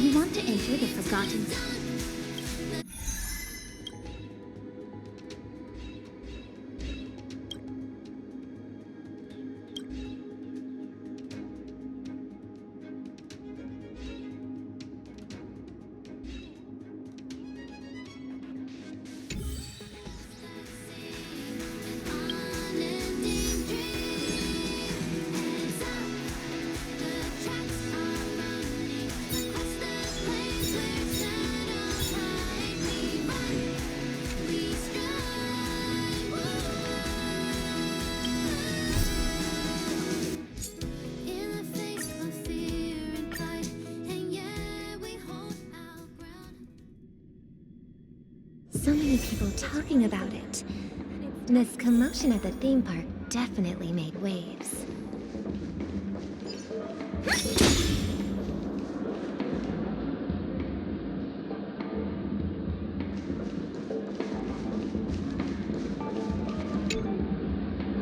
We want to enter the Forgotten Zone. So many people talking about it. This commotion at the theme park definitely made waves.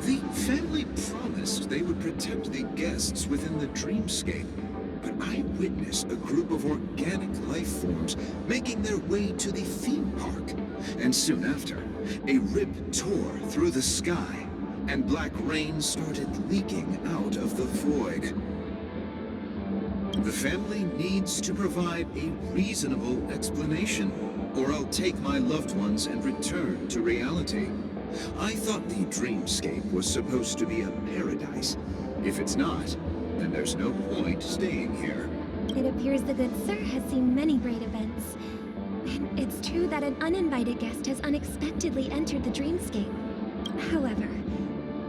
The family promised they would protect the guests within the dreamscape, but I witnessed a group of organic life forms making their way to the theme park. And soon after, a rip tore through the sky, and black rain started leaking out of the void. The family needs to provide a reasonable explanation, or I'll take my loved ones and return to reality. I thought the dreamscape was supposed to be a paradise. If it's not, then there's no point staying here. It appears the good sir has seen many great events. And it's true that an uninvited guest has unexpectedly entered the dreamscape. However,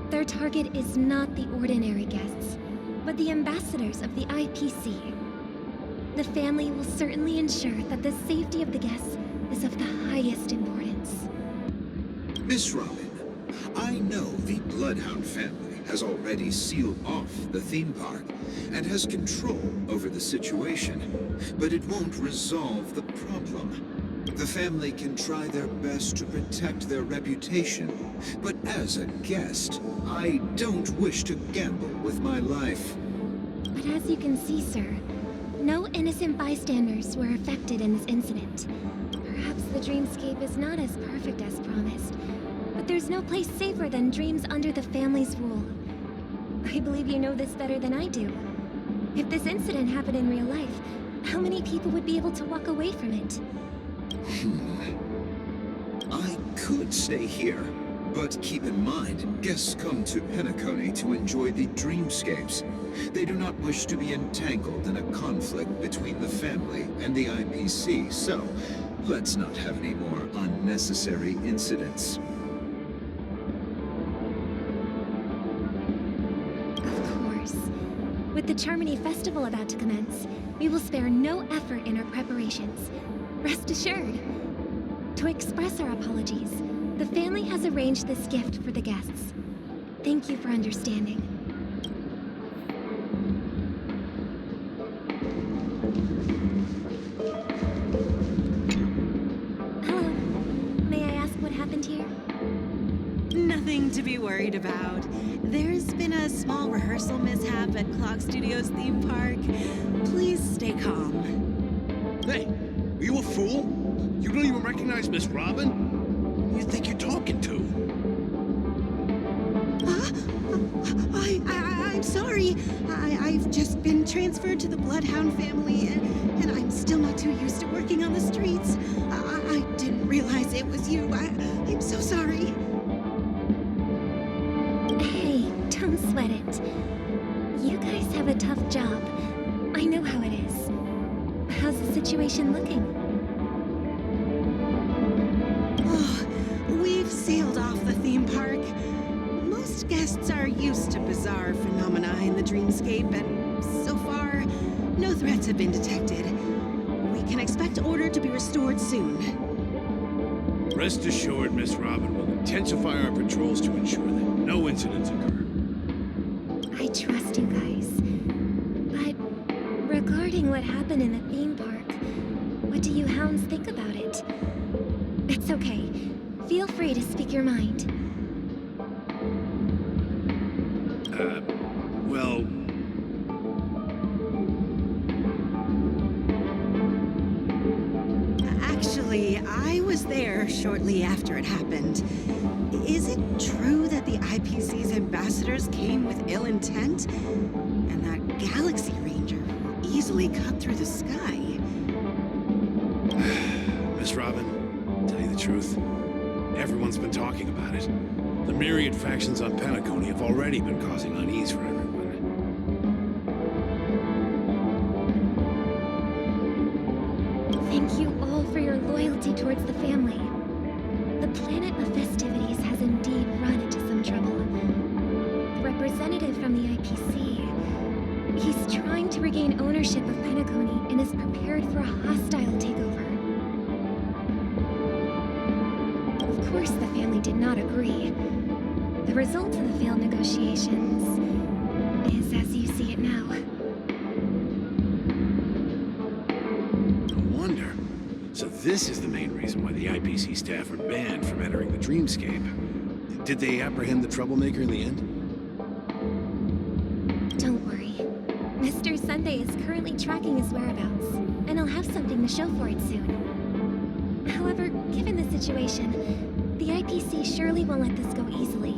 their target is not the ordinary guests, but the ambassadors of the IPC. The family will certainly ensure that the safety of the guests is of the highest importance. Miss Robin, I know the Bloodhound family has already sealed off the theme park and has control over the situation, but it won't resolve the problem. The family can try their best to protect their reputation, but as a guest, I don't wish to gamble with my life. But as you can see, sir, no innocent bystanders were affected in this incident. Perhaps the dreamscape is not as perfect as promised, but there's no place safer than dreams under the family's rule. I believe you know this better than I do. If this incident happened in real life, how many people would be able to walk away from it? I could stay here, but keep in mind, guests come to Penacony to enjoy the dreamscapes. They do not wish to be entangled in a conflict between the family and the IPC, so let's not have any more unnecessary incidents. Of course. With the Charmony Festival about to commence, we will spare no effort in our preparations. Rest assured. To express our apologies, the family has arranged this gift for the guests. Thank you for understanding. Hello. May I ask what happened here? Nothing to be worried about. There's been a small rehearsal mishap at Clock Studios theme park. Please stay calm. Hey, are you a fool? You don't even recognize Miss Robin? Who do you think you're talking to? I'm sorry. I've just been transferred to the Bloodhound family, and I'm still not too used to working on the streets. I didn't realize it was you. I'm so sorry. Hey, don't sweat it. You guys have a tough job. I know how it is. How's the situation looking? We've sealed off the theme park. Most guests are used to bizarre phenomena in the dreamscape, and so far, no threats have been detected. We can expect order to be restored soon. Rest assured, Miss Robin will intensify our patrols to ensure that no incidents occur. I trust you guys. But regarding what happened in the theme park, what do you hounds think about it? It's okay. Feel free to speak your mind. Well... shortly after it happened. Is it true that the IPC's ambassadors came with ill intent? And that Galaxy Ranger will easily cut through the sky? Miss Robin, tell you the truth, everyone's been talking about it. The myriad factions on Penacony have already been causing unease for everyone. Thank you all for your loyalty towards the family. The planet of festivities has indeed run into some trouble. The representative from the IPC, he's trying to regain ownership of Penacony and is prepared for a hostile takeover. Of course, the family did not agree. The result of the failed negotiations is as you see it now. No wonder. So this is the main reason why the IPC staff are banned from entering the Dreamscape. Did they apprehend the troublemaker in the end? Don't worry. Mr. Sunday is currently tracking his whereabouts, and I'll have something to show for it soon. However, given the situation, the IPC surely won't let this go easily.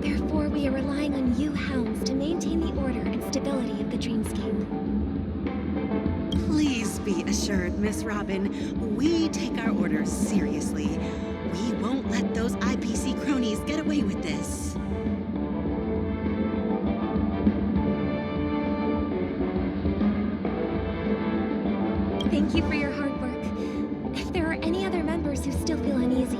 Therefore, we are relying on you hounds to maintain the order and stability of the Dreamscape. Please be assured, Miss Robin, we take our orders seriously. We won't let those IPC cronies get away with this. Thank you for your hard work. If there are any other members who still feel uneasy,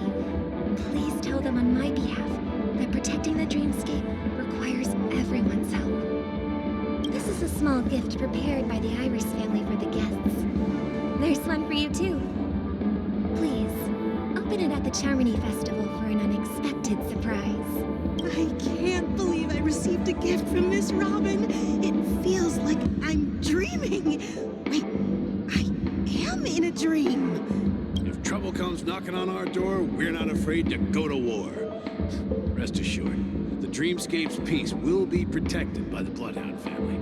please tell them on my behalf that protecting the Dreamscape requires everyone's help. This is a small gift prepared by the Iris family for the guests. There's one for you too. Please, open it at the Charmony Festival for an unexpected surprise. I can't believe I received a gift from Miss Robin. It feels like I'm dreaming. Wait, I am in a dream. If trouble comes knocking on our door, we're not afraid to go to war. Rest assured, the Dreamscape's peace will be protected by the Bloodhound family.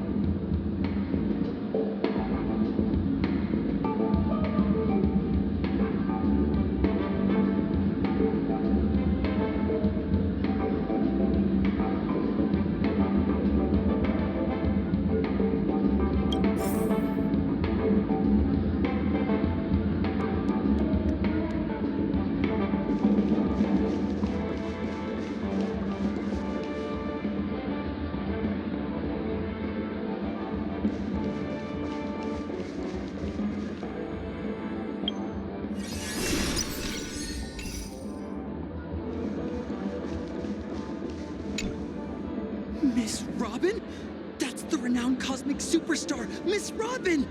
Miss Robin? That's the renowned cosmic superstar, Miss Robin!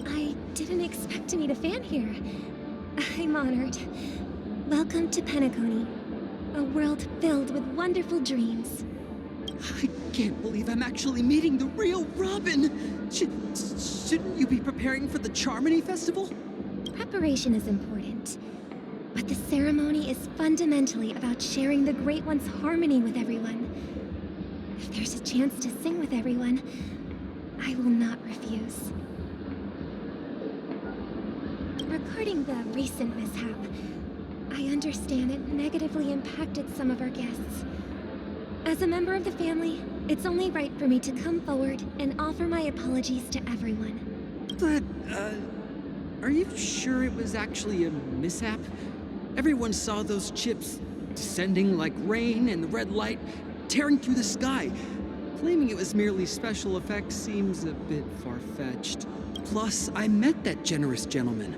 I didn't expect to meet a fan here. I'm honored. Welcome to Penacony, a world filled with wonderful dreams. I can't believe I'm actually meeting the real Robin! Shouldn't you be preparing for the Charmony Festival? Preparation is important, but the ceremony is fundamentally about sharing the Great One's harmony with everyone. If there's a chance to sing with everyone, I will not refuse. Regarding the recent mishap, I understand it negatively impacted some of our guests. As a member of the family, it's only right for me to come forward and offer my apologies to everyone. But, are you sure it was actually a mishap? Everyone saw those chips descending like rain and the red light tearing through the sky. Claiming it was merely special effects seems a bit far-fetched. Plus, I met that generous gentleman.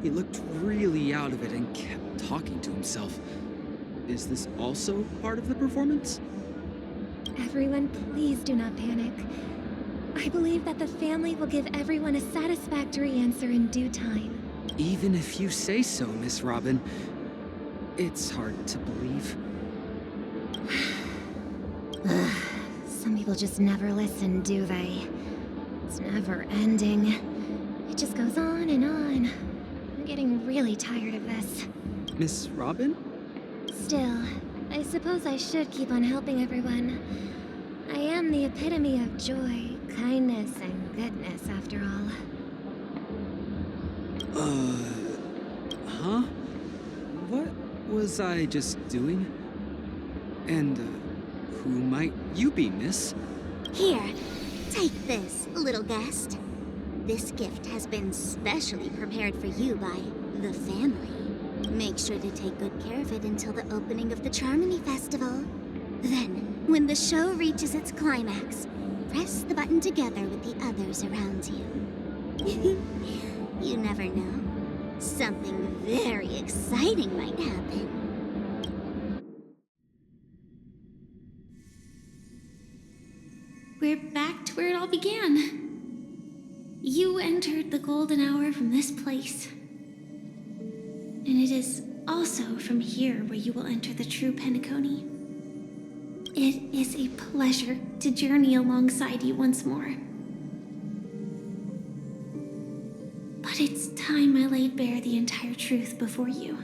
He looked really out of it and kept talking to himself. Is this also part of the performance? Everyone, please do not panic. I believe that the family will give everyone a satisfactory answer in due time. Even if you say so, Miss Robin, it's hard to believe. Some people just never listen, do they? It's never ending. It just goes on and on. I'm getting really tired of this. Miss Robin? Still, I suppose I should keep on helping everyone. I am the epitome of joy, kindness, and goodness, after all. Huh? was I just doing? And, who might you be, miss? Here, take this, little guest. This gift has been specially prepared for you by the family. Make sure to take good care of it until the opening of the Charmony Festival. Then, when the show reaches its climax, press the button together with the others around you. You never know. Something very exciting might happen. We're back to where it all began. You entered the golden hour from this place. And it is also from here where you will enter the true Penacony. It is a pleasure to journey alongside you once more. But it's time I laid bare the entire truth before you.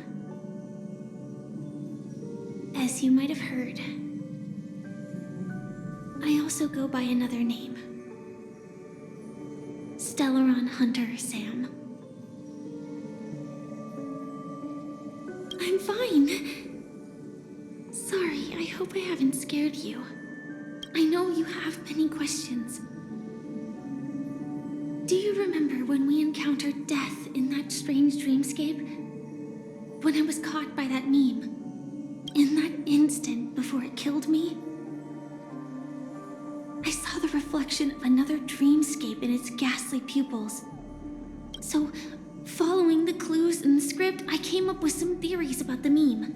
As you might have heard, I also go by another name. Stellaron Hunter Sam. I'm fine. Sorry, I hope I haven't scared you. I know you have many questions. Do you remember when we encountered death in that strange dreamscape? When I was caught by that meme? In that instant before it killed me? I saw the reflection of another dreamscape in its ghastly pupils. So, following the clues in the script, I came up with some theories about the meme.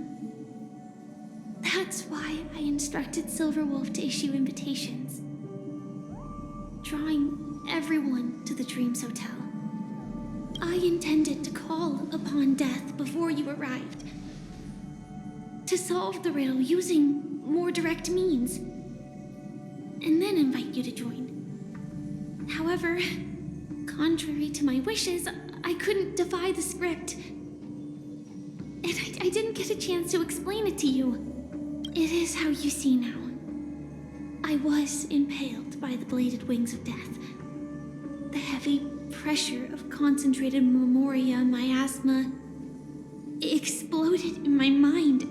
That's why I instructed Silverwolf to issue invitations, drawing everyone to the Dreams Hotel. I intended to call upon death before you arrived, to solve the riddle using more direct means, and then invite you to join. However, contrary to my wishes, I couldn't defy the script. And I didn't get a chance to explain it to you. It is how you see now. I was impaled by the bladed wings of death. The heavy pressure of concentrated memoria miasma exploded in my mind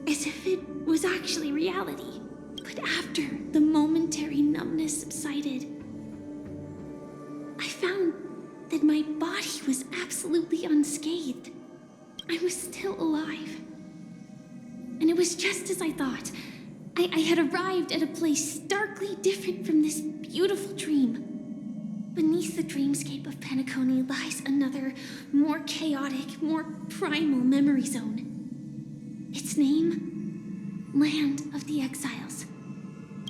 as if it was actually reality. But after the momentary numbness subsided, I found that my body was absolutely unscathed. I was still alive. And it was just as I thought. I had arrived at a place starkly different from this beautiful dream. Beneath the dreamscape of Penacony lies another, more chaotic, more primal memory zone. Its name? Land of the Exiles.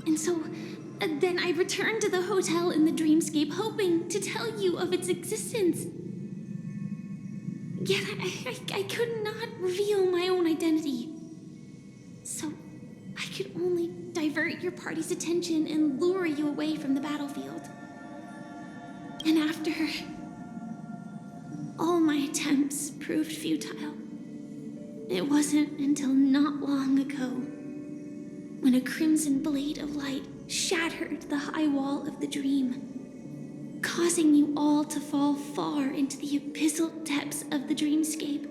And so, then I returned to the hotel in the dreamscape, hoping to tell you of its existence. Yet I could not reveal my own identity. So, I could only divert your party's attention and lure you away from the battlefield. And after, all my attempts proved futile. It wasn't until not long ago, when a crimson blade of light shattered the high wall of the dream, causing you all to fall far into the abyssal depths of the dreamscape,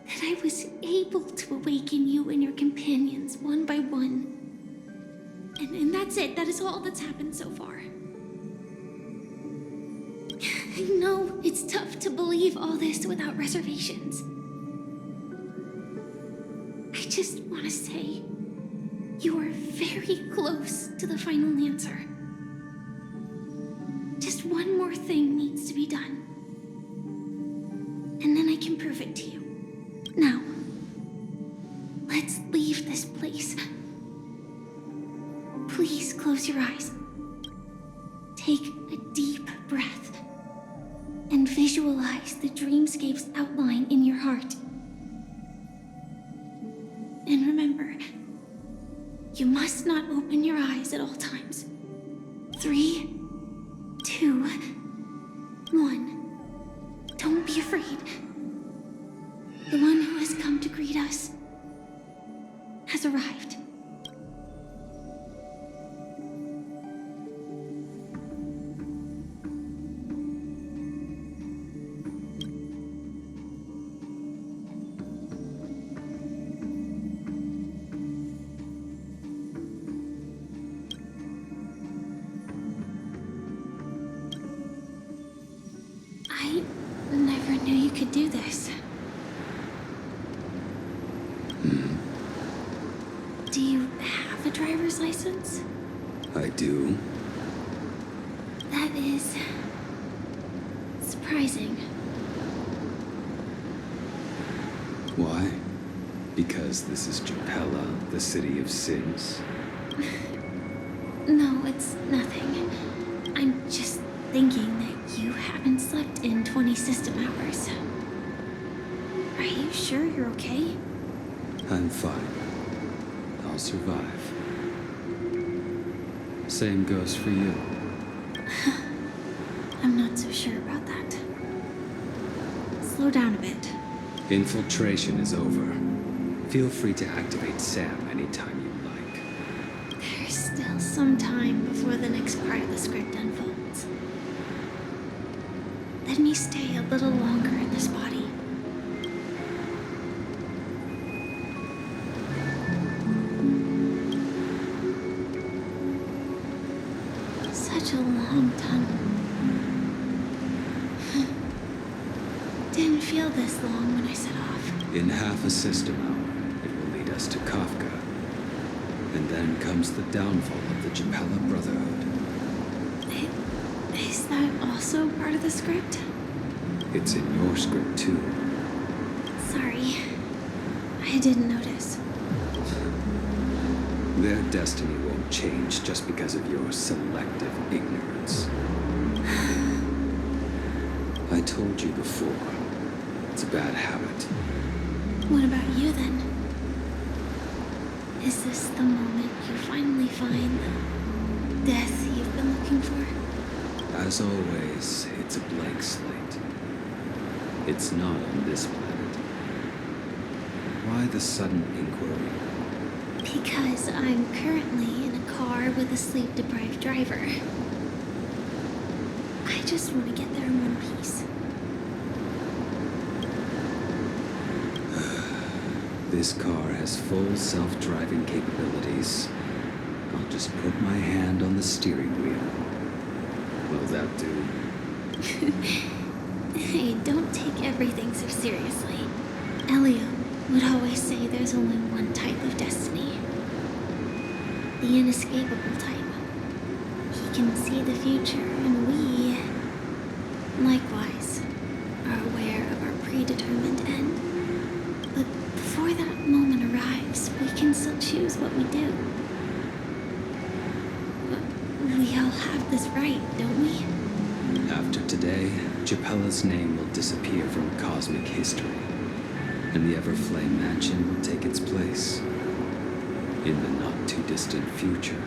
that I was able to awaken you and your companions one by one. And that's it. That is all that's happened so far. I know it's tough to believe all this without reservations. I just want to say, you are very close to the final answer. Just one more thing needs to be done. And then I can prove it to you. Now, let's leave this place. Please close your eyes. Take a deep breath and visualize the dreamscape's outline in your heart. And remember, you must not open your eyes at all times. 3, 2, 1. Don't be afraid. The one who has come to greet us has arrived. Do you have a driver's license? I do. That is... surprising. Why? Because this is Japella, the city of sins? No, it's nothing. I'm just thinking that you haven't slept in 20 system hours. Are you sure you're okay? I'm fine. I'll survive. Same goes for you. I'm not so sure about that. Slow down a bit. Infiltration is over. Feel free to activate Sam anytime you like. There's still some time before the next part of the script unfolds. Let me stay a little longer in this body. Such a long tunnel. Didn't feel this long when I set off. In half a system hour, it will lead us to Kafka. And then comes the downfall of the Japella Brotherhood. Is that also part of the script? It's in your script too. Sorry. I didn't notice. Their destiny won't change just because of your selective ignorance. I told you before, it's a bad habit. What about you then? Is this the moment you finally find the death you've been looking for? As always, it's a blank slate. It's not on this planet. Why the sudden inquiry? Because I'm currently in a car with a sleep-deprived driver. I just want to get there in one piece. This car has full self-driving capabilities. I'll just put my hand on the steering wheel. Will that do? Hey, don't take everything so seriously. Elio would always say there's only one type of destiny. The inescapable type. He can see the future, and we, likewise, are aware of our predetermined end. But before that moment arrives, we can still choose what we do. We all have this right, don't we? After today, Japella's name will disappear from cosmic history, and the Everflame Mansion will take its place. In the not-too-distant future,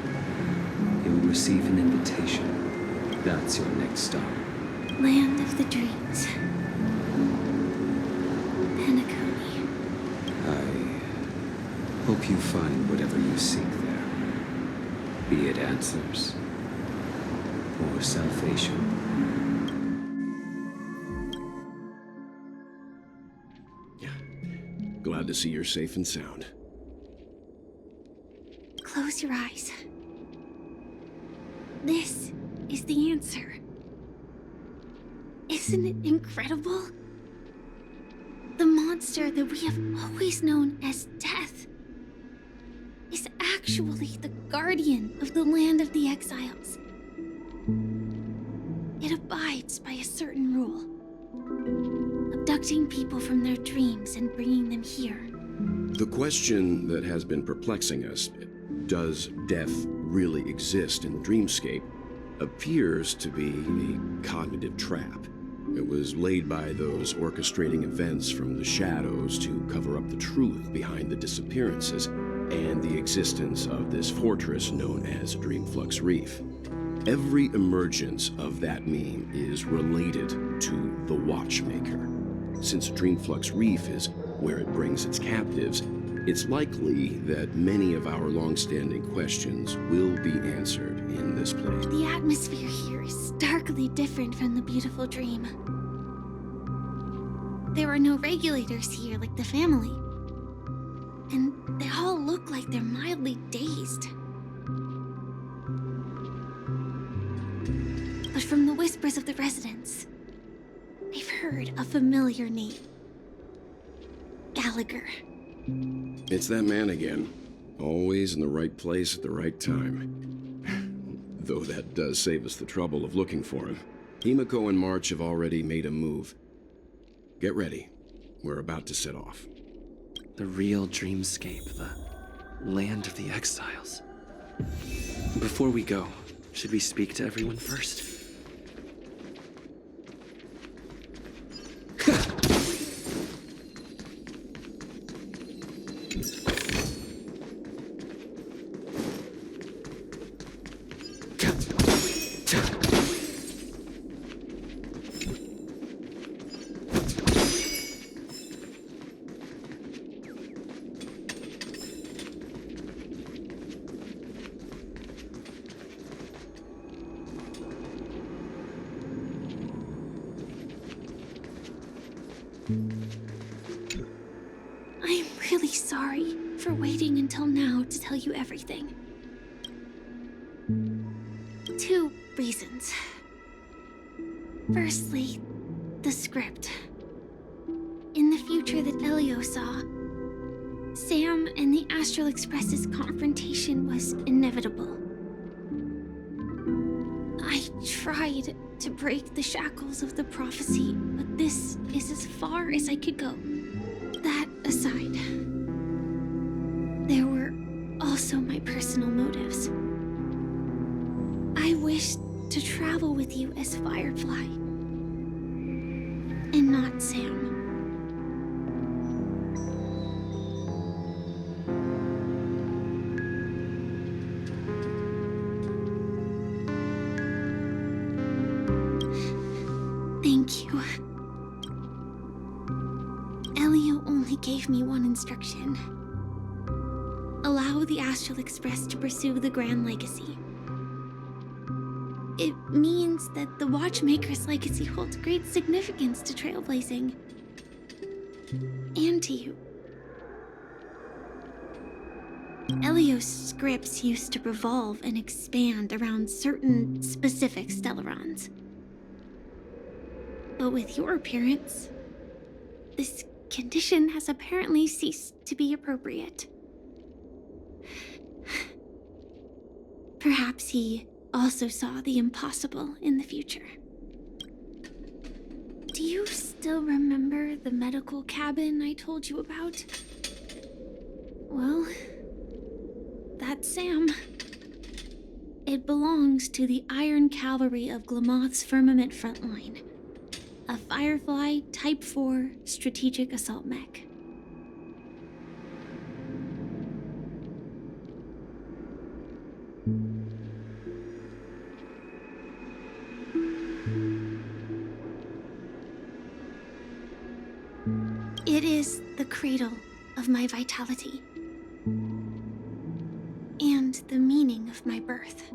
you'll receive an invitation. That's your next stop. Land of the Dreams. Penacony. I hope you find whatever you seek there. Be it answers or salvation. Glad to see you're safe and sound. Close your eyes. This is the answer. Isn't it incredible? The monster that we have always known as Death is actually the guardian of the land of the exiles. It abides by a certain rule. Abducting people from their dreams and bringing them here. The question that has been perplexing us, does death really exist in the dreamscape, appears to be a cognitive trap. It was laid by those orchestrating events from the shadows to cover up the truth behind the disappearances and the existence of this fortress known as Dreamflux Reef. Every emergence of that meme is related to the Watchmaker. Since Dreamflux Reef is where it brings its captives, it's likely that many of our long-standing questions will be answered in this place. The atmosphere here is starkly different from the beautiful dream. There are no regulators here like the family. And they all look like they're mildly dazed. But from the whispers of the residents, I've heard a familiar name. Gallagher. It's that man again. Always in the right place at the right time. Though that does save us the trouble of looking for him. Himiko and March have already made a move. Get ready. We're about to set off. The real dreamscape, the land of the exiles. Before we go, should we speak to everyone first? I'm really sorry for waiting until now to tell you everything. 2 reasons. Firstly, the script. In the future that Elio saw, Sam and the Astral Express's confrontation was inevitable. I tried to break the shackles of the prophecy, but this is as far as I could go. That aside, there were also my personal motives. I wished to travel with you as Firefly, and not Sam. Thank you. Elio only gave me one instruction. Allow the Astral Express to pursue the Grand Legacy. It means that the Watchmaker's legacy holds great significance to trailblazing. And to you. Elio's scripts used to revolve and expand around certain specific Stellarons. But with your appearance, this condition has apparently ceased to be appropriate. Perhaps he also saw the impossible in the future. Do you still remember the medical cabin I told you about? Well, that's Sam. It belongs to the Iron Cavalry of Glamoth's Firmament Frontline, a Firefly Type 4 strategic assault mech. It is the cradle of my vitality and the meaning of my birth.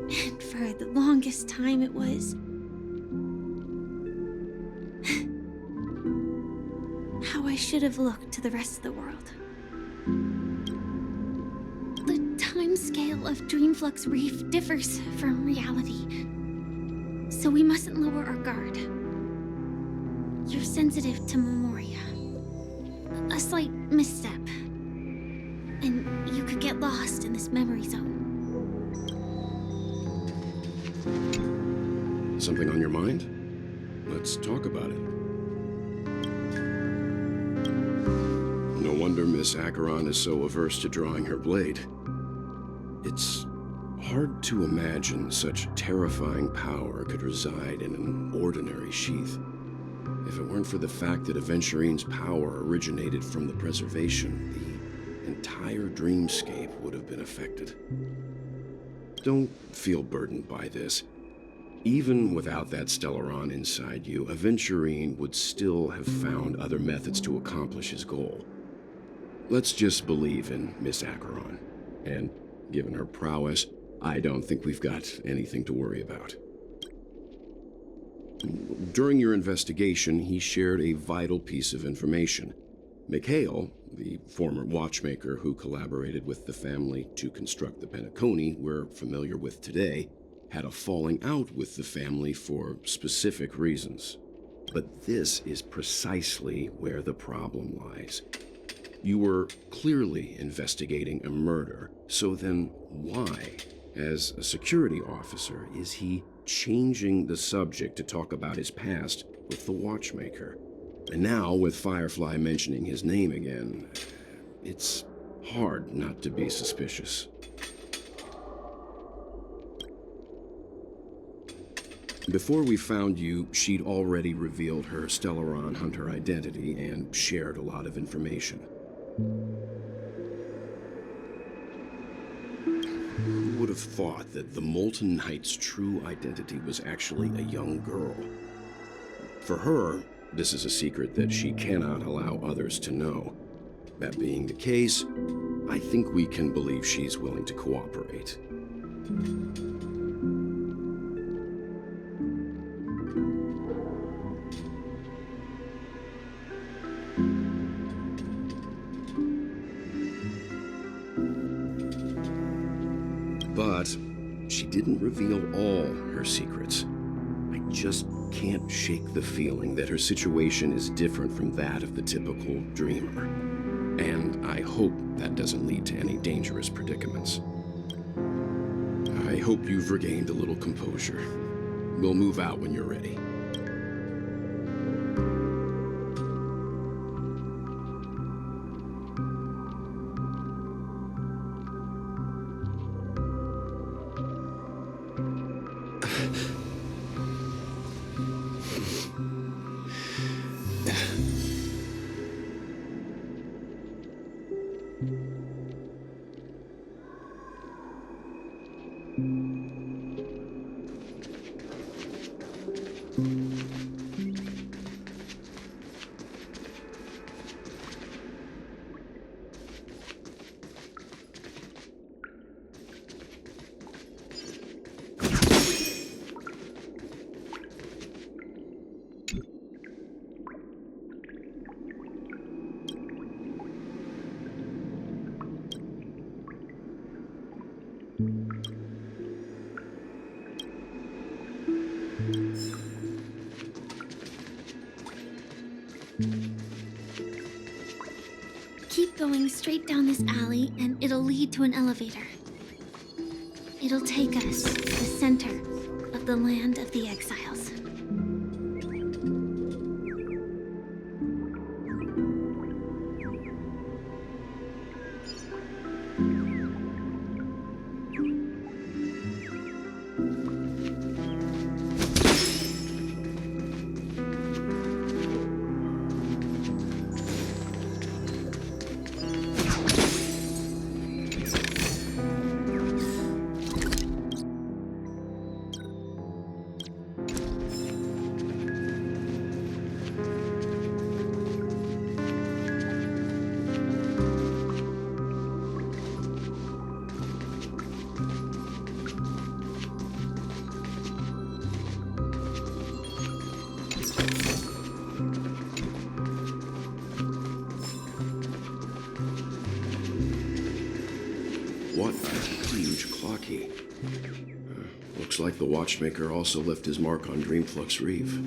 And for the longest time it was how I should have looked to the rest of the world. The timescale of Dreamflux Reef differs from reality, so we mustn't lower our guard. You're sensitive to Memoria. A slight misstep, and you could get lost in this memory zone. Something on your mind? Let's talk about it. No wonder Miss Acheron is so averse to drawing her blade. It's hard to imagine such terrifying power could reside in an ordinary sheath. If it weren't for the fact that Aventurine's power originated from the preservation, the entire dreamscape would have been affected. Don't feel burdened by this. Even without that Stellaron inside you, Aventurine would still have found other methods to accomplish his goal. Let's just believe in Miss Acheron. And given her prowess, I don't think we've got anything to worry about. During your investigation, he shared a vital piece of information. Mikhail, the former watchmaker who collaborated with the family to construct the Penacony we're familiar with today, had a falling out with the family for specific reasons. But this is precisely where the problem lies. You were clearly investigating a murder, so then why, as a security officer, is he changing the subject to talk about his past with the watchmaker? And now, with Firefly mentioning his name again, it's hard not to be suspicious. Before we found you, she'd already revealed her Stellaron Hunter identity and shared a lot of information. Who would have thought that the Molten Knight's true identity was actually a young girl? For her, this is a secret that she cannot allow others to know. That being the case, I think we can believe she's willing to cooperate. But she didn't reveal all her secrets. I just can't shake the feeling that her situation is different from that of the typical dreamer. And I hope that doesn't lead to any dangerous predicaments. I hope you've regained a little composure. We'll move out when you're ready. Keep going straight down this alley, and it'll lead to an elevator. It'll take us to the center of the land of the exiles. What a huge clock key. Looks like the watchmaker also left his mark on Dreamflux Reef.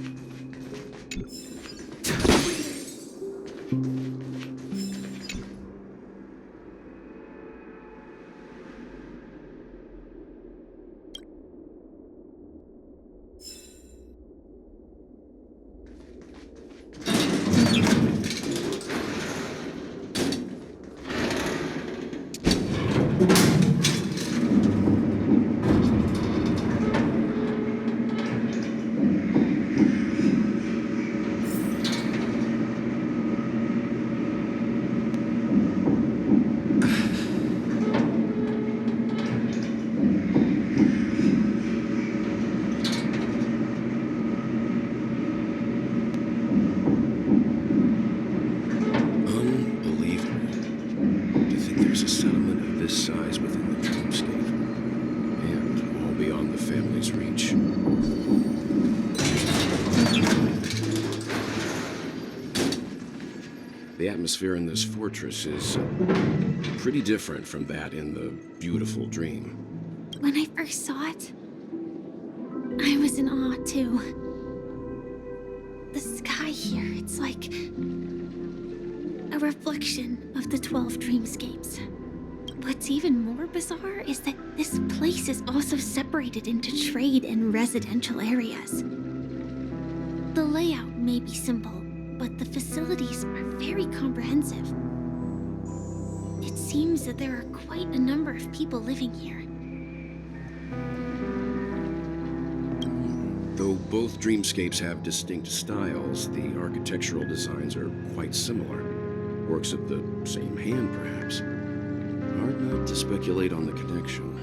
The atmosphere in this fortress is pretty different from that in the beautiful dream. When I first saw it, I was in awe too. The sky here, it's like a reflection of the 12 dreamscapes. What's even more bizarre is that this place is also separated into trade and residential areas. The layout may be simple, but the facilities are very comprehensive. It seems that there are quite a number of people living here. Though both dreamscapes have distinct styles, the architectural designs are quite similar. Works of the same hand, perhaps. Hard not to speculate on the connection.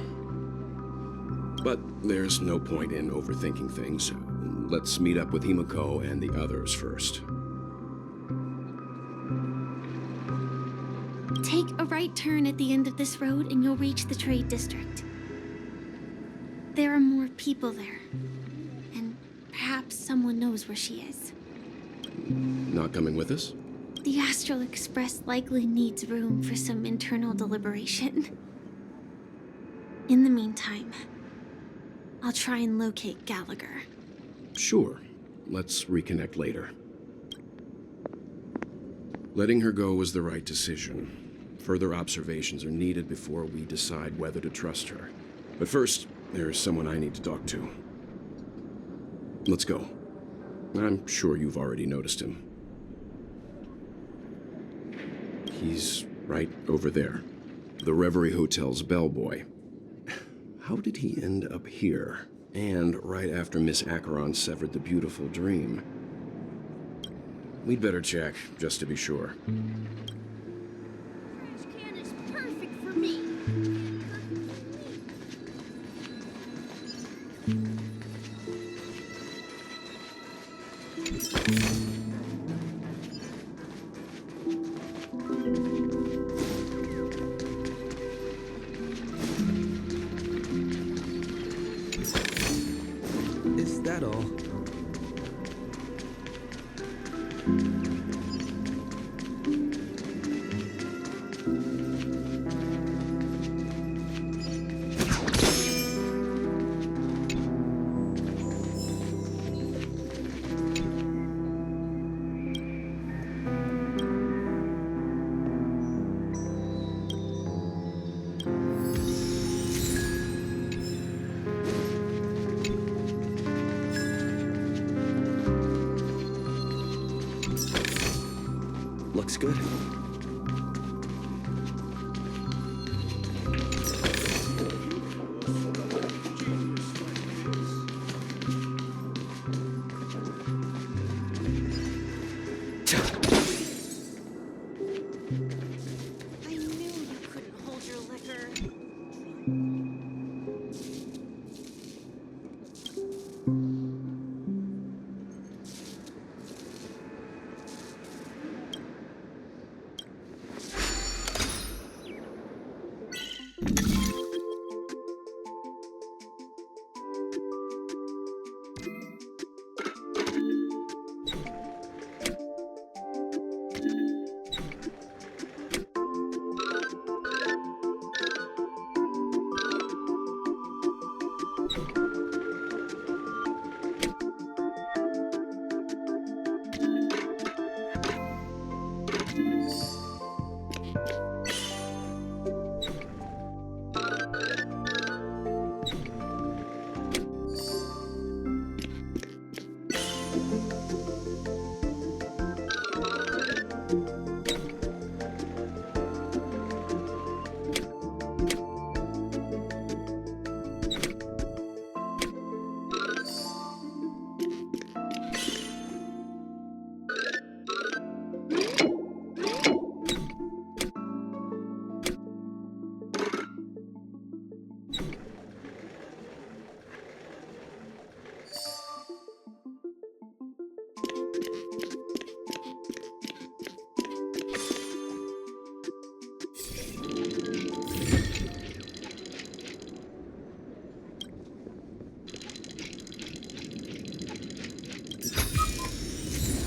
But there's no point in overthinking things. Let's meet up with Himiko and the others first. Take a right turn at the end of this road and you'll reach the trade district. There are more people there. And perhaps someone knows where she is. Not coming with us? The Astral Express likely needs room for some internal deliberation. In the meantime, I'll try and locate Gallagher. Sure. Let's reconnect later. Letting her go was the right decision. Further observations are needed before we decide whether to trust her. But first, there's someone I need to talk to. Let's go. I'm sure you've already noticed him. He's right over there. The Reverie Hotel's bellboy. How did he end up here? And right after Miss Acheron severed the beautiful dream. We'd better check, just to be sure. Trash can is perfect for me. Is that all? Looks good. I knew you couldn't hold your liquor.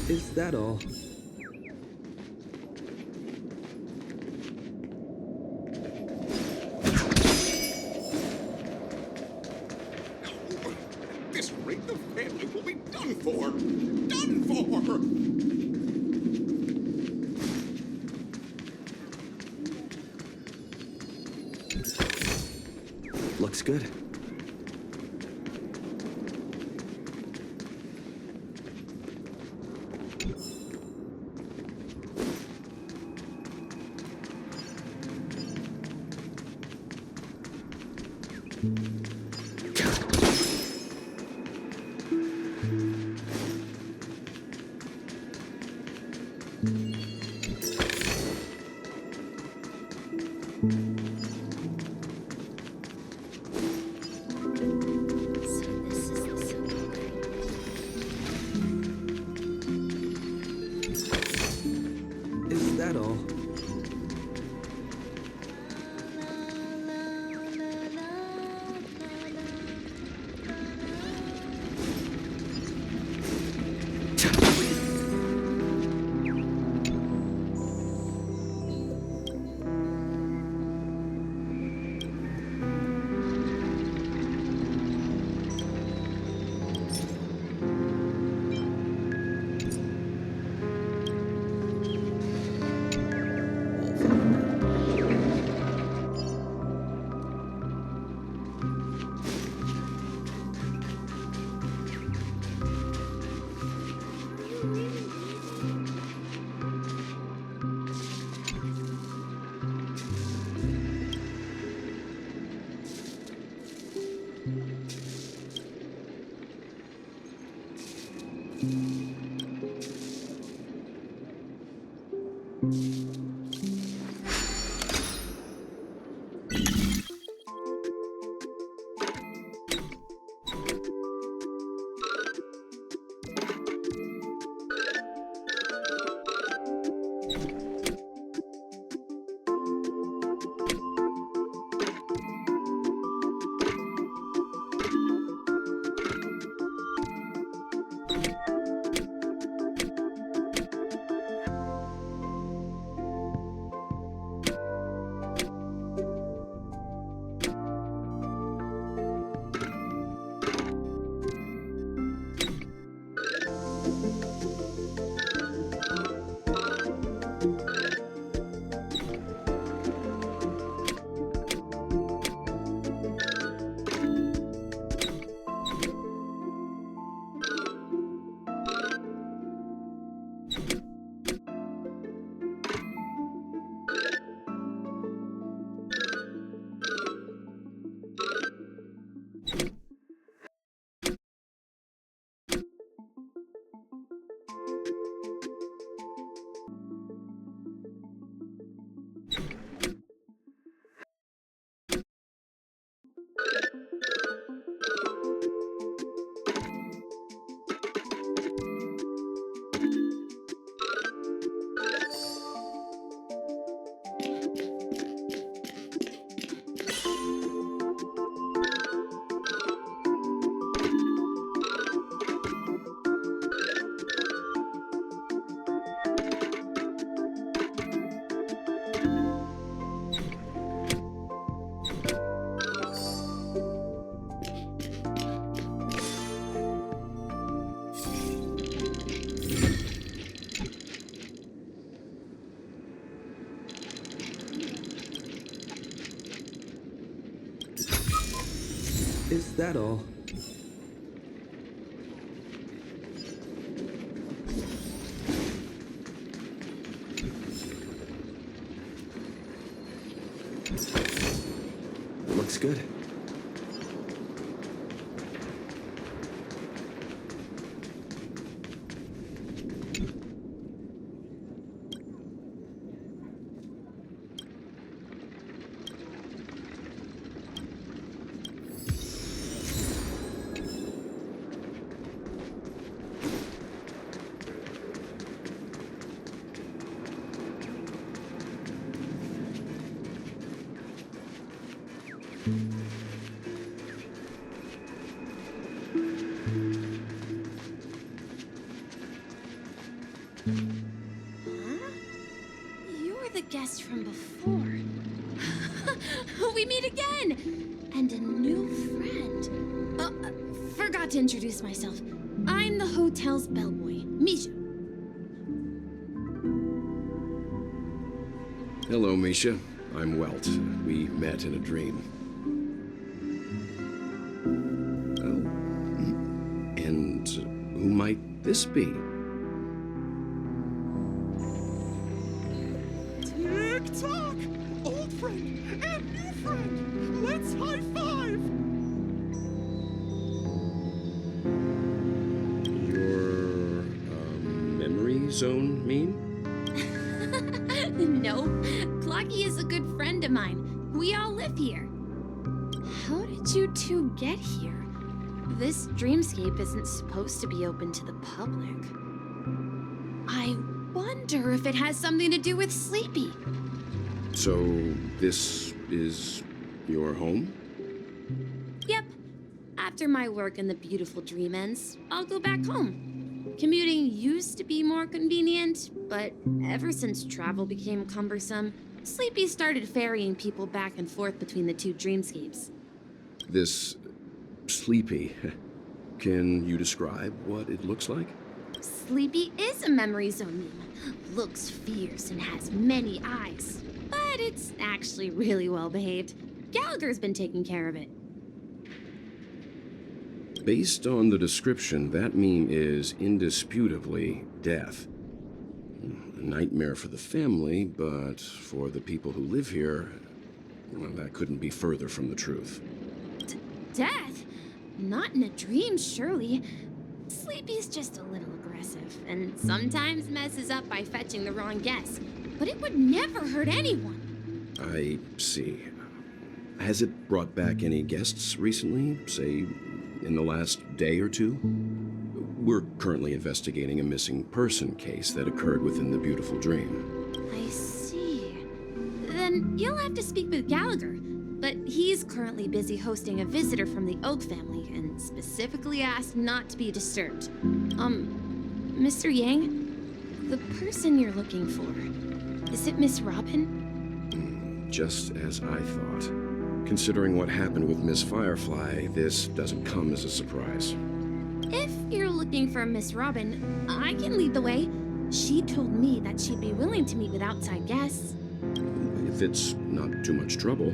Is that all? At this rate, the family will be done for. Done for! Looks good. Is that all? Is that all? Looks good. You're the guest from before. We meet again! And a new friend. Forgot to introduce myself. I'm the hotel's bellboy, Misha. Hello, Misha. I'm Welt. We met in a dream. Who might this be? Tick-tock! Old friend and new friend! Let's high-five! Your, memory zone mean? No, Clocky is a good friend of mine. We all live here. How did you two get here? This dreamscape isn't supposed to be open to the public. I wonder if it has something to do with Sleepy. So, this is your home? Yep. After my work in the beautiful dream ends, I'll go back home. Commuting used to be more convenient, but ever since travel became cumbersome, Sleepy started ferrying people back and forth between the two dreamscapes. This Sleepy. Can you describe what it looks like? Sleepy is a memory zone meme. Looks fierce and has many eyes. But it's actually really well behaved. Gallagher's been taking care of it. Based on the description, that meme is indisputably death. A nightmare for the family, but for the people who live here, well, that couldn't be further from the truth. Death? Not in a dream, surely. Sleepy's just a little aggressive, and sometimes messes up by fetching the wrong guess. But it would never hurt anyone. I see. Has it brought back any guests recently, say, in the last day or two? We're currently investigating a missing person case that occurred within the beautiful dream. I see. Then you'll have to speak with Gallagher. But he's currently busy hosting a visitor from the Oak family and specifically asked not to be disturbed. Mr. Yang, the person you're looking for, is it Miss Robin? Just as I thought. Considering what happened with Miss Firefly, this doesn't come as a surprise. If you're looking for Miss Robin, I can lead the way. She told me that she'd be willing to meet with outside guests. If it's not too much trouble.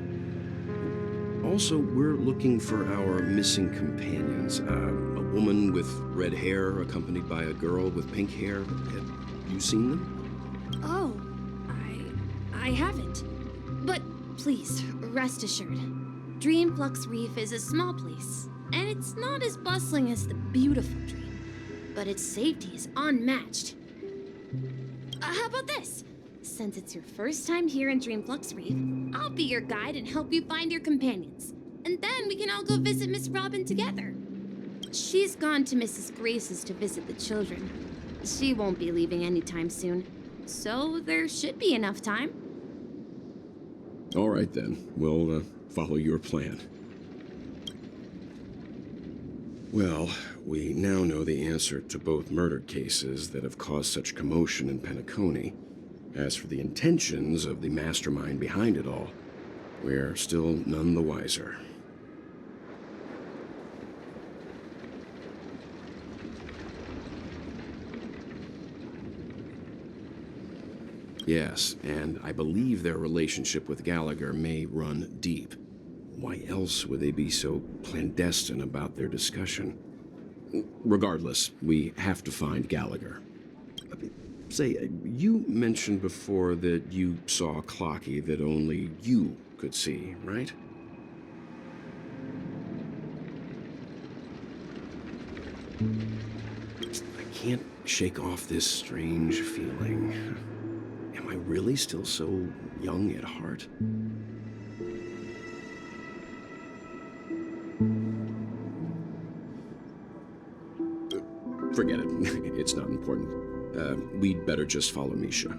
Also, we're looking for our missing companions. A woman with red hair accompanied by a girl with pink hair. Have you seen them? Oh, I haven't. But please, rest assured. Dreamflux Reef is a small place, and it's not as bustling as the beautiful dream, but its safety is unmatched. How about this? Since it's your first time here in Dreamflux Reef, I'll be your guide and help you find your companions. And then we can all go visit Miss Robin together. She's gone to Mrs. Grace's to visit the children. She won't be leaving anytime soon, so there should be enough time. All right, then. We'll follow your plan. Well, we now know the answer to both murder cases that have caused such commotion in Penacony. As for the intentions of the mastermind behind it all, we're still none the wiser. Yes, and I believe their relationship with Gallagher may run deep. Why else would they be so clandestine about their discussion? Regardless, we have to find Gallagher. Say, you mentioned before that you saw Clocky that only you could see, right? I can't shake off this strange feeling. Am I really still so young at heart? Forget it. It's not important. We'd better just follow Misha.